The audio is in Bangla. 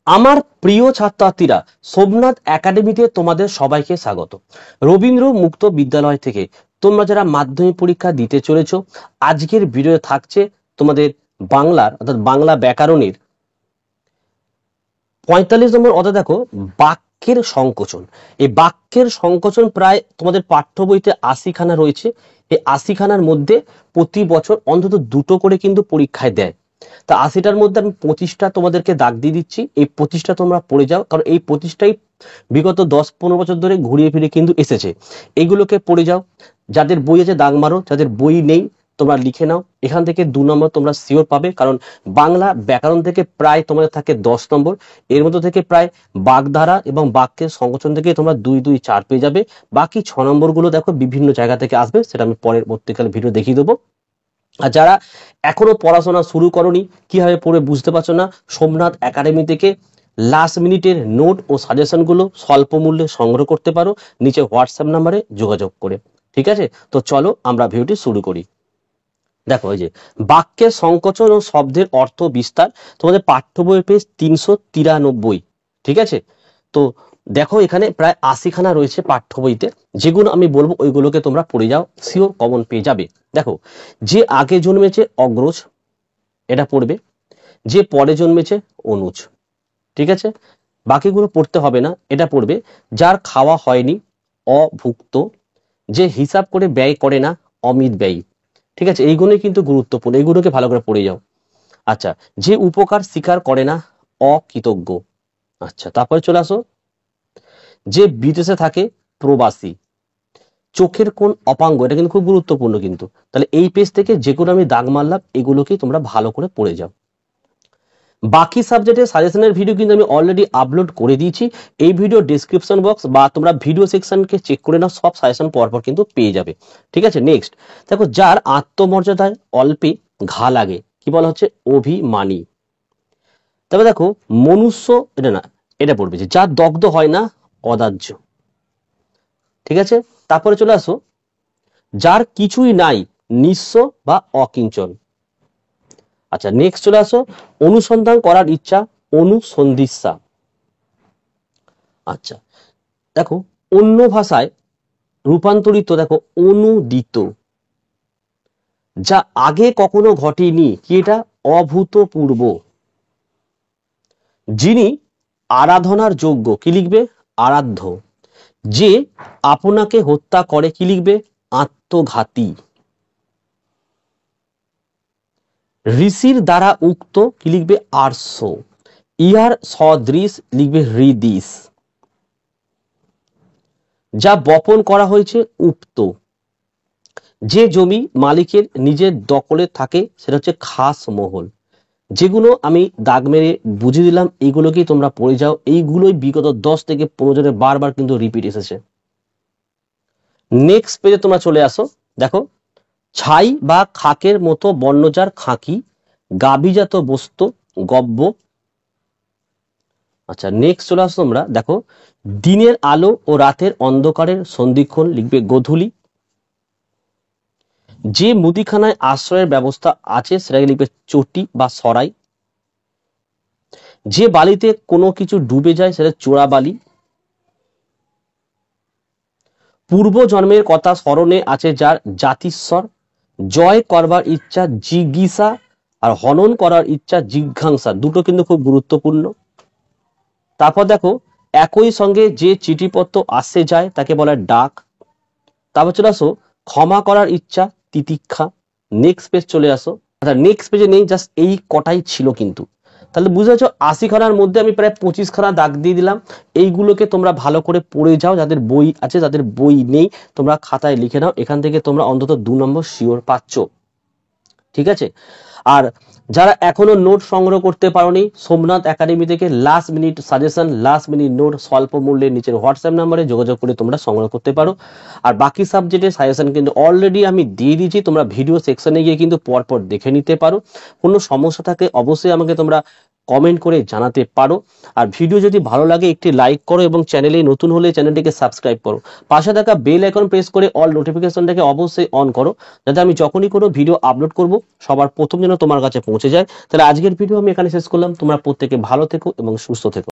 আমার প্রিয় ছাত্রছাত্রীরা, সোমনাথ একাডেমিতে তোমাদের সবাইকে স্বাগত। রবীন্দ্র মুক্ত বিদ্যালয় থেকে তোমরা যারা মাধ্যমিক পরীক্ষা দিতে চলেছো, আজকের ভিডিও থাকছে তোমাদের বাংলার অর্থাৎ বাংলা ব্যাকরণের 45 নম্বর অধ্যায়। দেখো, বাক্যের সংকোচন। এই বাক্যের সংকোচন প্রায় তোমাদের পাঠ্য বইতে 80 খানা রয়েছে। এই 80 খানার মধ্যে প্রতি বছর অন্তত দুটো করে কিন্তু পরীক্ষায় দেয়। তা 80টার মধ্যে আমি 25টা তোমাদেরকে দাগ দিয়ে দিচ্ছি। এই 25টা তোমরা পড়ে যাও, কারণ এই 25টাই বিগত 10-15 বছর ধরে ঘুরিয়ে ফিরে কিন্তু এসেছে। এইগুলোকে পড়ে যাও। যাদের বই আছে দাগ মারো, যাদের বই নেই তোমরা লিখে নাও। এখান থেকে 2 নম্বর তোমরা শিওর পাবে, কারণ বাংলা ব্যাকরণ থেকে প্রায় তোমাদের থাকে 10 নম্বর। এর মধ্যে থেকে প্রায় বাগধারা এবং বাক্যের সংকোচন থেকে তোমরা 2-2-4 পেয়ে যাবে। বাকি 6 নম্বরগুলো দেখো বিভিন্ন জায়গা থেকে আসবে, সেটা আমি পরবর্তীকালে ভিডিও দেখিয়ে দেবো। আর যারা এখনো পড়াশোনা শুরু করনি, কিভাবে পড়ে বুঝতে পারছো না, সোমনাথ একাডেমি থেকে লাস্ট মিনিটের নোট ও সাজেশনগুলো স্বল্প মূল্যে সংগ্রহ করতে পারো নিচে হোয়াটসঅ্যাপ নাম্বারে যোগাযোগ করে। ঠিক আছে, তো চলো আমরা ভিডিওটি শুরু করি। দেখো, এই যে বাক্যের সংকোচন ও শব্দের অর্থ বিস্তার, তোমাদের পাঠ্য বইয়ের পেজ 393। ঠিক আছে, তো দেখো এখানে প্রায় 80 খানা রয়েছে পাঠ্য বইতে। যেগুলো আমি বলবো ওইগুলোকে তোমরা পড়ে যাও, শিওর কমন পেয়ে যাবে। দেখো, যে আগে জন্মেছে অগ্রজ, এটা পড়বে। যে পরে জন্মেছে অনুজ। ঠিক আছে, বাকিগুলো পড়তে হবে না, এটা পড়বে। যার খাওয়া হয়নি অভুক্ত। যে হিসাব করে ব্যয় করে না অমিত ব্যয়ী। ঠিক আছে, এইগুলোই কিন্তু গুরুত্বপূর্ণ, এইগুলোকে ভালো করে পড়ে যাও। আচ্ছা, যে উপকার স্বীকার করে না অকৃতজ্ঞ। আচ্ছা, তারপরে চলে আসো। যে বিদেশে থাকে প্রবাসী। চোখের কোন অপাঙ্গ, এটা কিন্তু খুব গুরুত্বপূর্ণ কিন্তু। তাহলে এই পেজ থেকে যেগুলো আমি দাগ মারলাম এগুলোকেই তোমরা ভালো করে পড়ে যাও। বাকি সাবজেক্টের সাজেশনের ভিডিও কিন্তু আমি অলরেডি আপলোড করে দিয়েছি। এই ভিডিও ডেসক্রিপশন বক্স বা তোমরা ভিডিও সেকশনকে চেক করে নাও, সব সাজেশন পরপর কিন্তু পেয়ে যাবে। ঠিক আছে, নেক্সট দেখো, যার আত্মমর্যাদায় অল্পে ঘা লাগে কি বলা হচ্ছে? অভিমানী। তবে দেখো, মনুষ্য, এটা না, এটা পড়বে যে যার দগ্ধ হয় না অদাহ্য। ঠিক আছে, তারপরে চলে আসো, যার কিছুই নাই নিঃস্ব বা অকিঞ্চন। আচ্ছা, নেক্সট চলে আসো, অনুসন্ধান করার ইচ্ছা অনুসন্ধিৎসা। আচ্ছা, দেখো, অন্য ভাষায় রূপান্তরিত, দেখো অনুদিত। যা আগে কখনো ঘটেনি, কি এটা? অভূতপূর্ব। যিনি আরাধনার যোগ্য, কি লিখবে? আরাধ্য। যে আপনাকে হত্যা করে, কি লিখবে? আত্মঘাতী। ঋষির দ্বারা উক্ত, কি লিখবে? আর্ষ। ইহার সদৃশ লিখবে হৃদিশ। যা বপন করা হয়েছে উক্ত। যে জমি মালিকের নিজের দখলে থাকে সেটা হচ্ছে খাস মহল। যেগুলো আমি দাগ মেরে বুঝিয়ে দিলাম এইগুলোকেই তোমরা পড়ে যাও। এইগুলোই বিগত 10 থেকে 15 জনের বারবার কিন্তু রিপিট এসেছে। নেক্সট পেজে তোমরা চলে আসো। দেখো, ছাই বা খাকের মতো বর্ণজার খাকি, গাভীজাত বস্তু গব্য। আচ্ছা, নেক্সট চলে আসো তোমরা। দেখো, দিনের আলো ও রাতের অন্ধকারের সন্ধিক্ষণ লিখবে গোধূলি। যে মুদিখানায় আশ্রয়ের ব্যবস্থা আছে সেটাকে লিখবে চটি বা সরাই। যে বালিতে কোনো কিছু ডুবে যায় সেটা চোরা বালি। পূর্ব জন্মের কথা স্মরণে আছে যার জাতিস্বর। জয় করবার ইচ্ছা জিজ্ঞাসা, আর হনন করার ইচ্ছা জিজ্ঞাসা। দুটো কিন্তু খুব গুরুত্বপূর্ণ। তারপর দেখো, একই সঙ্গে যে চিঠিপত্র আসে যায় তাকে বলা হয় ডাক। তারপর চলে আসো, ক্ষমা করার ইচ্ছা তিতিক্ষা। নেক্সট পেজ চলে আসো। আচ্ছা, নেক্সট পেজে নেই, জাস্ট এই কটাই ছিল কিন্তু। তাহলে বুঝতে পারছো, 80 খানার মধ্যে আমি প্রায় 25 খানা দাগ দিয়ে দিলাম। এইগুলোকে তোমরা ভালো করে পড়ে যাও। যাদের বই আছে, যাদের বই নেই তোমরা খাতায় লিখে নাও। এখান থেকে তোমরা অন্তত 2 নম্বর শিওর পাচ্ছ। ঠিক আছে, আর যারা এখনো নোট সংগ্রহ করতে পারোনি, সোমনাথ একাডেমি থেকে last minute suggestion, last minute note স্বল্প মূল্যে নিচের হোয়াটসঅ্যাপ নাম্বারে যোগাযোগ করে তোমরা সংগ্রহ করতে পারো। আর বাকি সাবজেক্টের সাজেশন কিন্তু অলরেডি আমি দিয়ে দিয়েছি, তোমরা ভিডিও সেকশনে গিয়ে কিন্তু পরপর দেখে নিতে পারো। কোনো সমস্যা থাকে অবশ্যই আমাকে তোমরা কমেন্ট করে জানাতে পারো। আর ভিডিও যদি ভালো লাগে একটি লাইক করো এবং চ্যানেলে নতুন হলে চ্যানেলটিকে সাবস্ক্রাইব করো। পাশে থাকা বেল আইকন প্রেস করে অল নোটিফিকেশনটাকে অবশ্যই অন করো, যাতে আমি যখনই কোনো ভিডিও আপলোড করব সবার প্রথম যেন তোমার কাছে পৌঁছে যায়। তাহলে আজকের ভিডিও আমি এখানে শেষ করলাম। তোমরা প্রত্যেকে ভালো থেকো এবং সুস্থ থেকো।